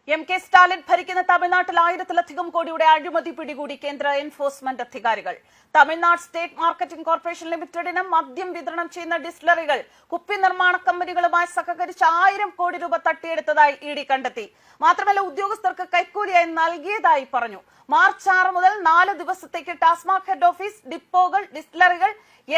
MK. Stalin ഭരിക്കുന്ന തമിഴ്നാട്ടിൽ 1000-ലധികം കോടിയുടെ അഴിമതി പിടികൂടി കേന്ദ്ര എൻഫോഴ്സ്മെന്റ് അധികാരികൾ. തമിഴ്നാട് സ്റ്റേറ്റ് മാർക്കറ്റിംഗ് കോർപ്പറേഷൻ ലിമിറ്റഡിന് മദ്യം വിതരണം ചെയ്യുന്ന ഡിസ്റ്റിലറികൾ കുപ്പി നിർമ്മാണ കമ്പനികളുമായി സഹകരിച്ച് 1000 കോടി രൂപ തട്ടിയെടുത്തതായി ഇഡി കണ്ടെത്തി. മാത്രമല്ല, ഉദ്യോഗസ്ഥർക്ക് കൈക്കൂലിയായി നൽകിയതായി പറഞ്ഞു. മാർച്ച് 6 മുതൽ 4 ദിവസത്തേക്ക് ടാസ്മാക് ഹെഡ് ഓഫീസ്, ഡിപ്പോകൾ, ഡിസ്റ്റിലറികൾ,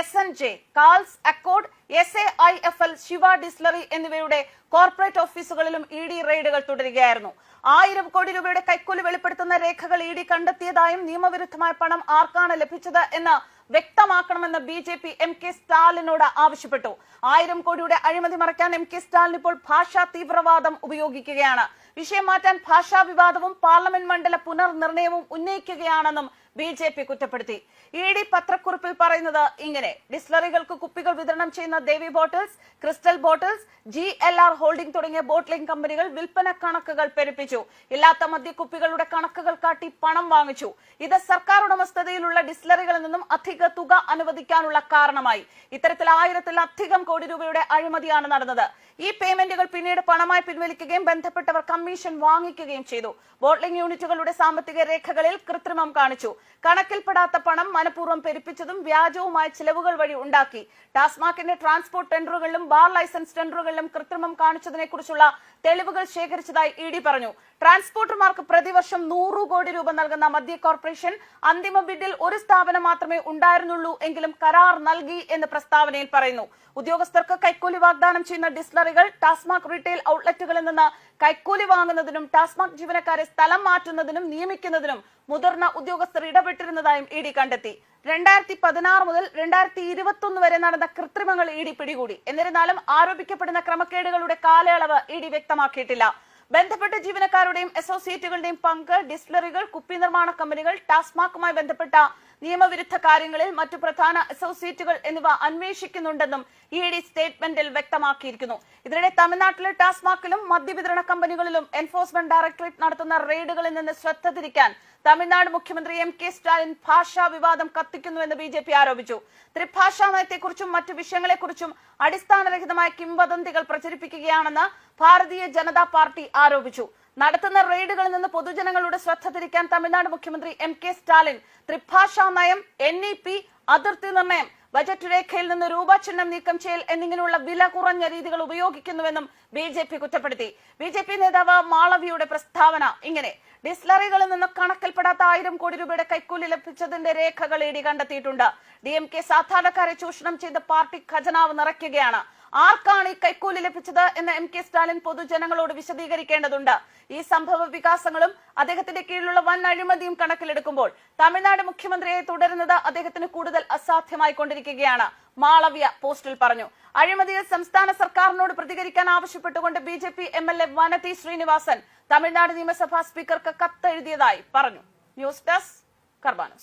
SNJ, Kals, Accord, SAIFL, Siva distillery എന്നിവയുടെ കോർപ്പറേറ്റ് ഓഫീസുകളിലും ഇഡി റെയ്ഡുകൾ തുടരുകയായിരുന്നു. 1000 കോടി രൂപയുടെ കൈക്കൂലി വെളിപ്പെടുത്തുന്ന രേഖകൾ ഇഡി കണ്ടെത്തിയതായും തീരുമാനമായ പണം ആർക്കാണ് ലഭിച്ചത് എന്ന് വ്യക്തമാക്കണമെന്ന് BJP എം.കെ. സ്റ്റാലിനോട് ആവശ്യപ്പെട്ടു. 1000 കോടിയുടെ അഴിമതി മറയ്ക്കാൻ എം.കെ. സ്റ്റാലിൻ ഇപ്പോൾ ഭാഷാ തീവ്രവാദം ഉപയോഗിക്കുകയാണ്. വിഷയം മാറ്റാൻ ഭാഷാ വിവാദവും പാർലമെന്റ് മണ്ഡല പുനർനിർണയവും ഉന്നയിക്കുകയാണെന്നും BJP കുറ്റപ്പെടുത്തി. ഇഡി പത്രക്കുറിപ്പിൽ പറയുന്നത് ഇങ്ങനെ: ഡിസ്റ്റിലറികൾക്ക് കുപ്പികൾ വിതരണം ചെയ്യുന്ന Devi bottles, crystal bottles, GLR holding തുടങ്ങിയ ബോട്ട്ലിംഗ് കമ്പനികൾ വിൽപ്പന കണക്കുകൾ പെരുപ്പിച്ചു. ഇല്ലാത്ത മദ്യക്കുപ്പികളുടെ കണക്കുകൾ കാട്ടി പണം വാങ്ങിച്ചു. ഇത് സർക്കാർ ഉടമസ്ഥതയിലുള്ള ഡിസ്റ്റിലറികളിൽ നിന്നും അധിക തുക അനുവദിക്കാനുള്ള കാരണമായി. ഇത്തരത്തിൽ 1000-ലധികം കോടി രൂപയുടെ അഴിമതിയാണ് നടന്നത്. ഈ പേയ്മെന്റുകൾ പിന്നീട് പണമായി പിൻവലിക്കുകയും ബന്ധപ്പെട്ടവർ കമ്മീഷൻ വാങ്ങിക്കുകയും ചെയ്തു. ബോട്ട്ലിംഗ് യൂണിറ്റുകളുടെ സാമ്പത്തിക രേഖകളിൽ കൃത്രിമം കാണിച്ചു. കണക്കിൽപ്പെടാത്ത പണം മനഃപൂർവ്വം പെരുപ്പിച്ചതും വ്യാജവുമായ ചിലവുകൾ വഴി ഉണ്ടാക്കി. ടാസ്മാക്കിന്റെ ട്രാൻസ്പോർട്ട് ടെൻഡറുകളിലും ബാർ ലൈസൻസ് ടെൻഡറുകളിലും കൃത്രിമം കാണിച്ചതിനെ കുറിച്ചുള്ള തെളിവുകൾ ശേഖരിച്ചതായി ഇഡി പറഞ്ഞു. ട്രാൻസ്പോർട്ടർമാർക്ക് പ്രതിവർഷം 100 കോടി രൂപ നൽകുന്ന മദ്യ കോർപ്പറേഷൻ അന്തിമ ബിഡിൽ ഒരു സ്ഥാപനം മാത്രമേ ഉണ്ടായിരുന്നുള്ളൂ എങ്കിലും കരാർ നൽകി എന്ന് പ്രസ്താവനയിൽ പറയുന്നു. ഉദ്യോഗസ്ഥർക്ക് കൈക്കൂലി വാഗ്ദാനം ചെയ്യുന്ന ഡിസ്റ്റിലറികൾ ടാസ്മാക് റീറ്റെയിൽ ഔട്ട്ലെറ്റുകളിൽ നിന്ന് കൈക്കൂലി വാങ്ങുന്നതിനും ടാസ്മാക് ജീവനക്കാരെ സ്ഥലം മാറ്റുന്നതിനും നിയമിക്കുന്നതിനും മുതിർന്ന ഉദ്യോഗസ്ഥർ ഇടപെട്ടിരുന്നതായും ഇഡി കണ്ടെത്തി. 2016 മുതൽ 2021 വരെ നടന്ന കൃത്രിമങ്ങൾ ഇഡി പിടികൂടി. എന്നിരുന്നാലും ആരോപിക്കപ്പെടുന്ന ക്രമക്കേടുകളുടെ കാലയളവ് ഇഡി വ്യക്തമാക്കിയിട്ടില്ല. ബന്ധപ്പെട്ട ജീവനക്കാരുടെയും അസോസിയേറ്റുകളുടെയും പങ്ക്, ഡിസ്റ്റിലറികൾ, കുപ്പി നിർമ്മാണ കമ്പനികൾ, ടാസ്മാക്കുമായി ബന്ധപ്പെട്ട നിയമവിരുദ്ധ കാര്യങ്ങളിൽ മറ്റു പ്രധാന അസോസിയേറ്റുകൾ എന്നിവ അന്വേഷിക്കുന്നുണ്ടെന്നും ഇഡി സ്റ്റേറ്റ്മെന്റിൽ വ്യക്തമാക്കിയിരിക്കുന്നു. ഇതിനിടെ തമിഴ്നാട്ടിലെ ടാസ്മാക്കിലും മദ്യവിതരണ കമ്പനികളിലും എൻഫോഴ്സ്മെന്റ് ഡയറക്ടറേറ്റ് നടത്തുന്ന റെയ്ഡുകളിൽ നിന്ന് ശ്രദ്ധ തിരിക്കാൻ തമിഴ്നാട് മുഖ്യമന്ത്രി എം.കെ. സ്റ്റാലിൻ ഭാഷാ വിവാദം കത്തിക്കുന്നുവെന്ന് BJP ആരോപിച്ചു. ത്രിഭാഷാ നയത്തെക്കുറിച്ചും മറ്റു വിഷയങ്ങളെക്കുറിച്ചും അടിസ്ഥാനരഹിതമായ കിംവദന്തികൾ പ്രചരിപ്പിക്കുകയാണെന്ന് ഭാരതീയ ജനതാ പാർട്ടി ആരോപിച്ചു. നടത്തുന്ന റെയ്ഡുകളിൽ നിന്ന് പൊതുജനങ്ങളുടെ ശ്രദ്ധ തിരിക്കാൻ തമിഴ്നാട് മുഖ്യമന്ത്രി എം.കെ. സ്റ്റാലിൻ ത്രിഭാഷാ നയം, NEP, അതിർത്തി നിർണയം, ബജറ്റ് രേഖയിൽ നിന്ന് രൂപ ചിഹ്നം നീക്കം ചെയ്യൽ എന്നിങ്ങനെയുള്ള വില കുറഞ്ഞ രീതികൾ ഉപയോഗിക്കുന്നുവെന്നും BJP കുറ്റപ്പെടുത്തി. BJP നേതാവ് മാളവിയുടെ പ്രസ്താവന ഇങ്ങനെ: ഡിസ്റ്റിലറികളിൽ നിന്ന് കണക്കിൽപ്പെടാത്ത 1000 കോടി രൂപയുടെ കൈക്കൂലി ലഭിച്ചതിന്റെ രേഖകൾ ഇഡി കണ്ടെത്തിയിട്ടുണ്ട്. DMK സാധാരണക്കാരെ ചൂഷണം ചെയ്ത് പാർട്ടി ഖജനാവ് നിറയ്ക്കുകയാണ്. ആർക്കാണ് ഈ കൈക്കൂലി ലഭിച്ചത് എന്ന് എം.കെ. സ്റ്റാലിൻ പൊതുജനങ്ങളോട് വിശദീകരിക്കേണ്ടതുണ്ട്. ഈ സംഭവ വികാസങ്ങളും അദ്ദേഹത്തിന്റെ കീഴിലുള്ള വൻ അഴിമതിയും കണക്കിലെടുക്കുമ്പോൾ തമിഴ്നാട് മുഖ്യമന്ത്രിയെ തുടരുന്നത് അദ്ദേഹത്തിന് കൂടുതൽ അസാധ്യമായി കൊണ്ടിരിക്കുകയാണ്. മാളവ്യ പോസ്റ്റിൽ പറഞ്ഞു. അഴിമതിയിൽ സംസ്ഥാന സർക്കാരിനോട് പ്രതികരിക്കാൻ ആവശ്യപ്പെട്ടുകൊണ്ട് BJP MLA വനതി ശ്രീനിവാസൻ തമിഴ്നാട് നിയമസഭാ സ്പീക്കർക്ക് കത്തെഴുതിയതായി പറഞ്ഞു. News desk കർബാനസ്.